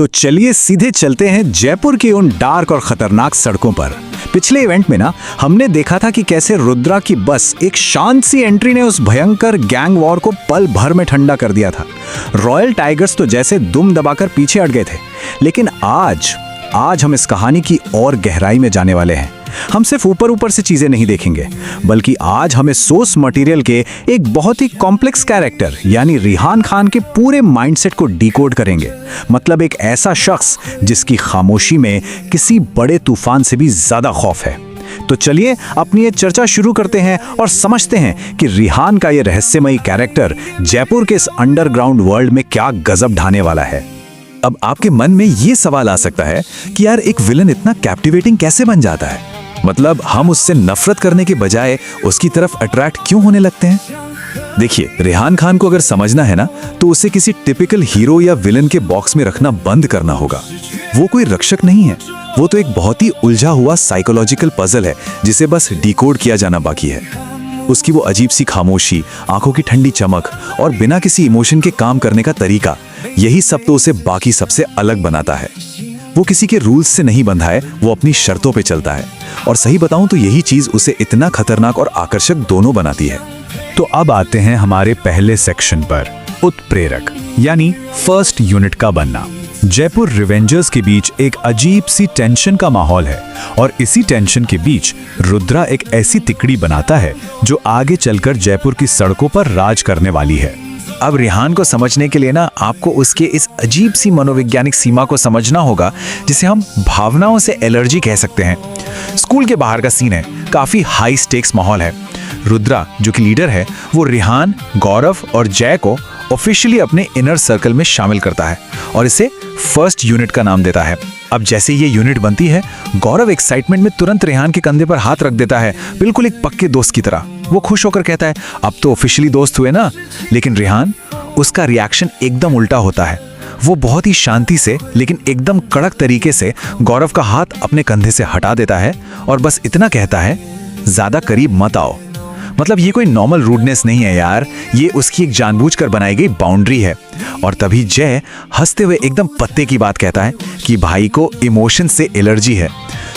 तो चलिए सीधे चलते हैं जयपुर की उन डार्क और खतरनाक सड़कों पर। पिछले इवेंट में ना हमने देखा था कि कैसे रुद्रा की बस एक शांत सी एंट्री ने उस भयंकर गैंग वॉर को पल भर में ठंडा कर दिया था। रॉयल टाइगर्स तो जैसे दुम दबाकर पीछे हट गए थे। लेकिन आज हम इस कहानी की और गहराई में जाने वाले हैं। हम सिर्फ ऊपर ऊपर से चीजें नहीं देखेंगे, बल्कि आज हमें सोर्स मटेरियल के एक बहुत ही कॉम्प्लेक्स कैरेक्टर यानी रिहान खान के पूरे माइंडसेट को डिकोड करेंगे। मतलब एक ऐसा शख्स जिसकी खामोशी में किसी बड़े तूफान से भी ज्यादा खौफ है। तो चलिए अपनी ये चर्चा शुरू करते हैं और समझते हैं कि रिहान का ये रहस्यमयी कैरेक्टर जयपुर के इस अंडरग्राउंड वर्ल्ड में क्या गजब ढाने वाला है। अब आपके मन में ये सवाल आ सकता है कि यार एक विलन इतना कैप्टिवेटिंग कैसे बन जाता है? मतलब हम उससे नफरत करने के बजाय उसकी तरफ अट्रैक्ट क्यों होने लगते हैं? देखिए, रिहान खान को अगर समझना है ना, तो उसे किसी टिपिकल हीरो या विलन के बॉक्स में रखना बंद करना होगा। वो कोई रक्षक नहीं है, वो तो एक बहुत ही उलझा हुआ साइकोलॉजिकल पजल है जिसे बस डिकोड किया जाना बाकी है। उसकी वो अजीब सी खामोशी, आंखों की ठंडी चमक और बिना किसी इमोशन के काम करने का तरीका, यही सब तो उसे बाकी सबसे अलग बनाता है। वो किसी के रूल्स से नहीं बंधा है, वो अपनी शर्तों पे चलता है। और सही बताऊं तो यही चीज उसे इतना खतरनाक और आकर्षक दोनों बनाती है। तो अब आते हैं हमारे पहले सेक्शन पर, उत्प्रेरक यानी फर्स्ट यूनिट का बनना। जयपुर रिवेंजर्स के बीच एक अजीब सी टेंशन का माहौल है और इसी टेंशन के बीच रुद्रा एक ऐसी तिकड़ी बनाता है जो आगे चलकर जयपुर की सड़कों पर राज करने वाली है। अब रिहान को समझने के लिए ना आपको उसके इस अजीब सी मनोवैज्ञानिक सीमा को समझना होगा, जिसे हम भावनाओं से एलर्जी कह सकते हैं। स्कूल के बाहर का सीन है, काफी हाई स्टेक्स माहौल है। रुद्रा जो कि लीडर है, वो रिहान, गौरव और जय को ऑफिशियली अपने इनर सर्कल में शामिल करता है और इसे फर्स्ट यूनिट का नाम देता है। अब जैसे ये यूनिट बनती है, गौरव एक्साइटमेंट में तुरंत रिहान के कंधे पर हाथ रख देता है, बिल्कुल एक पक्के दोस्त की तरह। वो खुश होकर कहता है, अब तो ऑफिशियली दोस्त हुए ना। लेकिन रिहान, उसका रिएक्शन एकदम उल्टा होता है। वो बहुत ही शांति से लेकिन एकदम कड़क तरीके से गौरव का हाथ अपने कंधे से हटा देता है और बस इतना कहता है, ज्यादा करीब मत आओ। मतलब ये कोई नॉर्मल रूडनेस नहीं है यार, ये उसकी एक जानबूझकर बनाई गई बाउंड्री है। और तभी जय हंसते हुए एकदम पत्ते की बात कहता है कि भाई को इमोशन से एलर्जी है।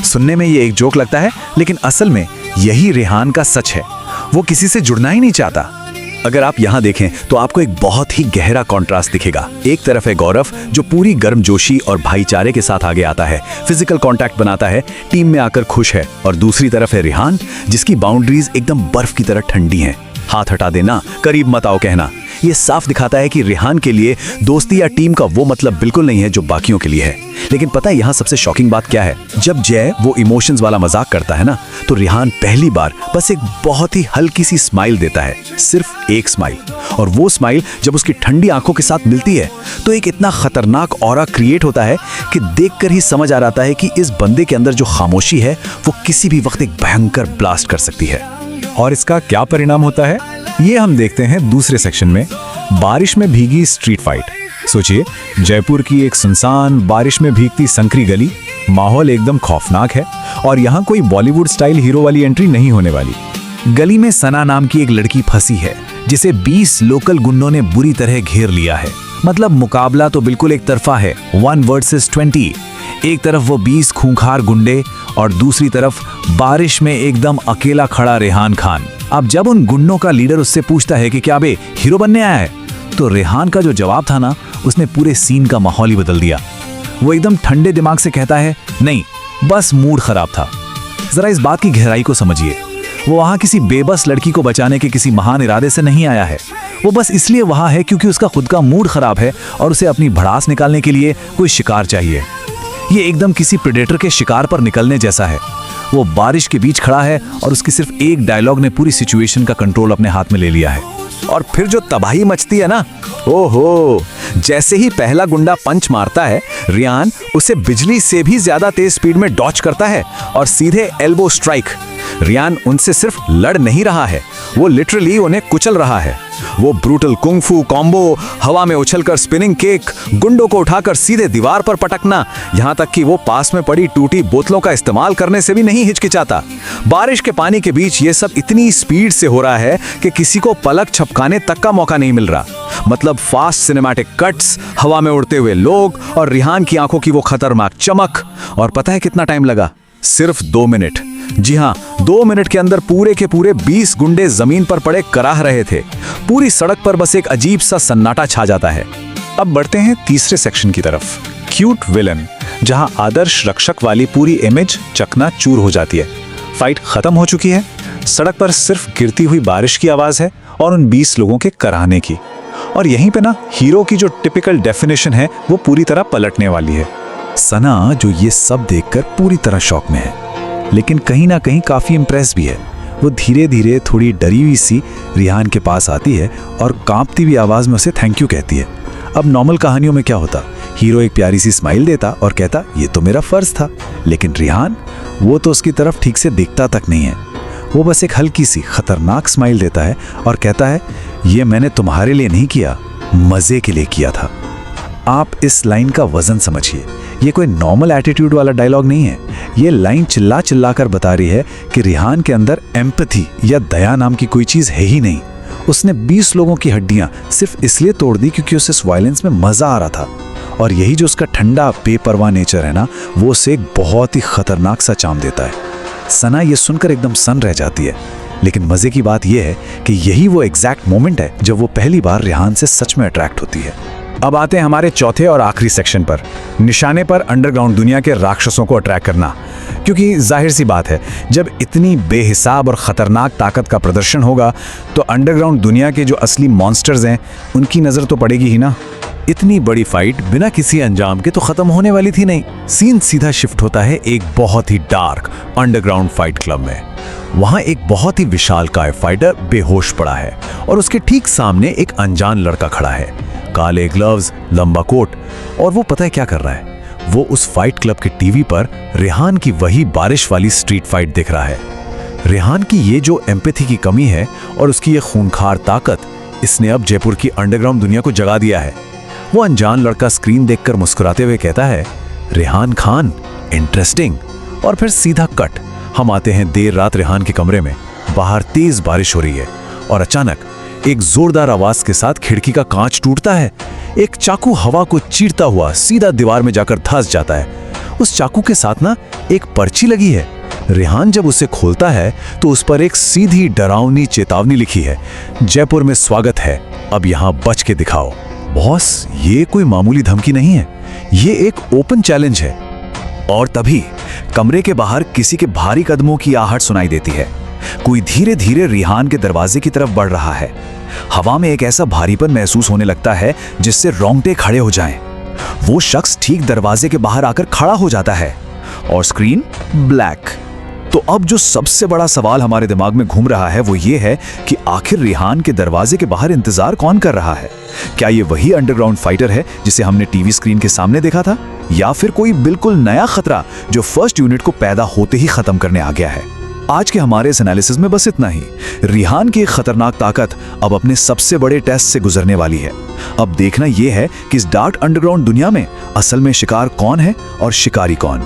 सुनने में ये एक जोक लगता है, लेकिन असल में यही रिहान का सच है। वो किसी से जुड़ना ही नहीं चाहता। अगर आप यहाँ देखें तो आपको एक बहुत ही गहरा कॉन्ट्रास्ट दिखेगा। एक तरफ है गौरव जो पूरी गर्मजोशी और भाईचारे के साथ आगे आता है, फिजिकल कांटेक्ट बनाता है, टीम में आकर खुश है। और दूसरी तरफ है रिहान जिसकी बाउंड्रीज एकदम बर्फ की तरह ठंडी हैं। हाथ हटा देना, करीब मत आओ कहना, ये साफ दिखाता है कि रिहान के लिए दोस्ती या टीम का वो मतलब बिल्कुल नहीं है जो बाकियों के लिए है। लेकिन पता है यहाँ सबसे शॉकिंग बात क्या है? जब जय वो इमोशंस वाला मजाक करता है ना, तो रिहान पहली बार बस एक बहुत ही हल्की सी स्माइल देता है, सिर्फ एक स्माइल। और वो स्माइल जब उसकी ठंडी आंखों के साथ मिलती है तो एक इतना खतरनाक ऑरा क्रिएट होता है कि देखकर ही समझ आ जाता है कि इस बंदे के अंदर जो खामोशी है वो किसी भी वक्त एक भयंकर ब्लास्ट कर सकती है। और इसका क्या परिणाम होता है, ये हम देखते हैं दूसरे सेक्शन में, बारिश में भीगी स्ट्रीट फाइट। सोचिए, जयपुर की एक सुनसान बारिश में भीगती संकरी गली, माहौल एकदम खौफनाक है और यहाँ कोई बॉलीवुड स्टाइल हीरो वाली एंट्री नहीं होने वाली। गली में सना नाम की एक लड़की फंसी है जिसे 20 लोकल गुंडों ने बुरी तरह घेर लिया है। मतलब मुकाबला तो बिल्कुल एक तरफा है, 1 वर्सेस 20। एक तरफ वो 20 खूंखार गुंडे और दूसरी तरफ बारिश में एकदम अकेला खड़ा रेहान खान। अब जब उन गुंडों का लीडर उससे पूछता है कि क्या बे हीरो बनने आया है, तो रेहान का जो जवाब था ना, उसने पूरे सीन का माहौल ही बदल दिया। वो एकदम ठंडे दिमाग से कहता है, नहीं, बस मूड खराब था। जरा इस बात की गहराई को समझिए। वो वहां किसी बेबस लड़की को बचाने के किसी महान इरादे से नहीं आया है। वो बस इसलिए वहां है क्योंकि उसका खुद का मूड खराब है और उसे अपनी भड़ास निकालने के लिए कोई शिकार चाहिए। ये एकदम किसी प्रेडेटर के शिकार पर निकलने जैसा है। वो बारिश के बीच खड़ा है और उसकी सिर्फ एक डायलॉग ने पूरी सिचुएशन का कंट्रोल अपने हाथ में ले लिया है। और फिर जो तबाही मचती है ना, ओहो, जैसे ही पहला गुंडा पंच मारता है, रिहान उसे बिजली से भी ज्यादा तेज स्पीड में डॉच करता है और सीधे एल्बो स्ट्राइक। रियान उनसे सिर्फ लड़ नहीं रहा है, वो लिटरली उन्हें कुचल रहा है। वो ब्रूटल कुंग-फू कॉम्बो, हवा में उछलकर स्पिनिंग किक, गुंडों को उठाकर सीधे दीवार पर पटकना, यहाँ तक कि वो पास में पड़ी टूटी बोतलों का इस्तेमाल करने से भी नहीं हिचकिचाता। बारिश के पानी के बीच ये सब इतनी स्पीड से हो रहा है कि किसी को पलक झपकाने तक का मौका नहीं मिल रहा। मतलब फास्ट सिनेमैटिक कट्स, हवा में उड़ते हुए लोग और रिहान की आंखों की वो खतरनाक चमक। और पता है कितना टाइम लगा? सिर्फ 2 मिनट। जी हाँ, 2 मिनट के अंदर पूरे के पूरे 20 गुंडे जमीन पर पड़े कराह रहे थे। पूरी सड़क पर बस एक अजीब सा सन्नाटा छा जाता है। अब बढ़ते हैं तीसरे सेक्शन की तरफ, क्यूट विलन, जहां आदर्श रक्षक वाली पूरी इमेज चकनाचूर हो जाती है। फाइट खत्म हो चुकी है, सड़क पर सिर्फ गिरती हुई बारिश की आवाज है और उन 20 लोगों के कराहने की। और यहीं पे ना हीरो की जो टिपिकल डेफिनेशन है वो पूरी तरह पलटने वाली है। सना जो ये सब देखकर पूरी तरह शॉक में है, लेकिन कहीं ना कहीं काफी इंप्रेस भी है। वो धीरे धीरे थोड़ी डरी हुई सी रिहान के पास आती है और कांपती हुई आवाज में उसे थैंक यू कहती है। अब नॉर्मल कहानियों में क्या होता, हीरो एक प्यारी सी स्माइल देता और कहता ये तो मेरा फर्ज था, लेकिन रिहान वो तो उसकी तरफ ठीक से देखता तक नहीं है। वो बस एक हल्की सी खतरनाक स्माइल देता है और कहता है ये मैंने तुम्हारे लिए नहीं किया, मजे के लिए किया था। आप इस लाइन का वजन समझिए, ये कोई नॉर्मल एटीट्यूड वाला डायलॉग नहीं है। ये लाइन चिल्ला चिल्ला कर बता रही है कि रिहान के अंदर एम्पैथी या दया नाम की कोई चीज है ही नहीं। उसने 20 लोगों की हड्डियां सिर्फ इसलिए तोड़ दी क्योंकि उसे इस वायलेंस में मजा आ रहा था। और यही जो उसका ठंडा बेपरवाह नेचर है ना, वो उसे एक बहुत ही खतरनाक सा चार्म देता है। सना ये सुनकर एकदम सन रह जाती है। लेकिन मजे की बात यह है कि यही वो एग्जैक्ट मोमेंट है जब वो पहली बार रिहान से सच में अट्रैक्ट होती है। अब आते हैं हमारे चौथे और आखिरी सेक्शन पर, निशाने पर अंडरग्राउंड दुनिया के राक्षसों को अट्रैक्ट करना। क्योंकि जाहिर सी बात है, जब इतनी बेहिसाब और खतरनाक ताकत का प्रदर्शन होगा तो अंडरग्राउंड दुनिया के जो असली मॉन्स्टर्स हैं उनकी नजर तो पड़ेगी ही ना। इतनी बड़ी फाइट बिना किसी अंजाम के तो खत्म होने वाली थी नहीं। सीन सीधा शिफ्ट होता है एक बहुत ही डार्क अंडरग्राउंड फाइट क्लब में। वहां एक बहुत ही विशालकाय फाइटर बेहोश पड़ा है और उसके ठीक सामने एक अनजान लड़का खड़ा है, काले ग्लव्स, लंबा कोट। और वो पता है क्या कर रहा है? वो उस फाइट क्लब के टीवी पर रिहान की वही बारिश वाली स्ट्रीट फाइट देख रहा है। रिहान की ये जो एम्पैथी की कमी है और उसकी ये खूंखार ताकत, इसने अब जयपुर की अंडरग्राउंड दुनिया को जगा दिया है। वो अनजान लड़का स्क्रीन देखकर मुस्कुराते हुए कहता है, रिहान खान, इंटरेस्टिंग। और फिर सीधा कट, हम आते हैं देर रात रिहान के कमरे में। बाहर तेज बारिश हो रही है और अचानक एक जोरदार आवाज के साथ खिड़की का कांच टूटता है। एक चाकू हवा को चीरता हुआ सीधा दीवार में जाकर धंस जाता है। उस चाकू के साथ ना एक पर्ची लगी है। रिहान जब उसे खोलता है तो उस पर एक सीधी डरावनी चेतावनी लिखी है, जयपुर में स्वागत है, अब यहां बच के दिखाओ। बॉस, ये कोई मामूली धमकी नहीं है, ये एक ओपन चैलेंज है। और तभी कमरे के बाहर किसी के भारी कदमों की आहट सुनाई देती है। कोई धीरे धीरे रिहान के दरवाजे की तरफ बढ़ रहा है। हवा में एक ऐसा भारीपन महसूस होने लगता है जिससे रोंगटे खड़े हो जाएं। वो शख्स ठीक दरवाजे के बाहर आकर खड़ा हो जाता है और स्क्रीन ब्लैक। तो अब जो सबसे बड़ा सवाल हमारे दिमाग में घूम रहा है वो ये है कि आखिर रिहान के दरवाजे के बाहर इंतजार कौन कर रहा है? क्या ये वही अंडरग्राउंड फाइटर है जिसे हमने टीवी स्क्रीन के सामने देखा था, या फिर कोई बिल्कुल नया खतरा जो फर्स्ट यूनिट को पैदा होते ही खत्म करने आ गया है? आज के हमारे इस एनालिसिस में बस इतना ही। रिहान की खतरनाक ताकत अब अपने सबसे बड़े टेस्ट से गुजरने वाली है। अब देखना यह है कि इस डार्क अंडरग्राउंड दुनिया में असल में शिकार कौन है और शिकारी कौन।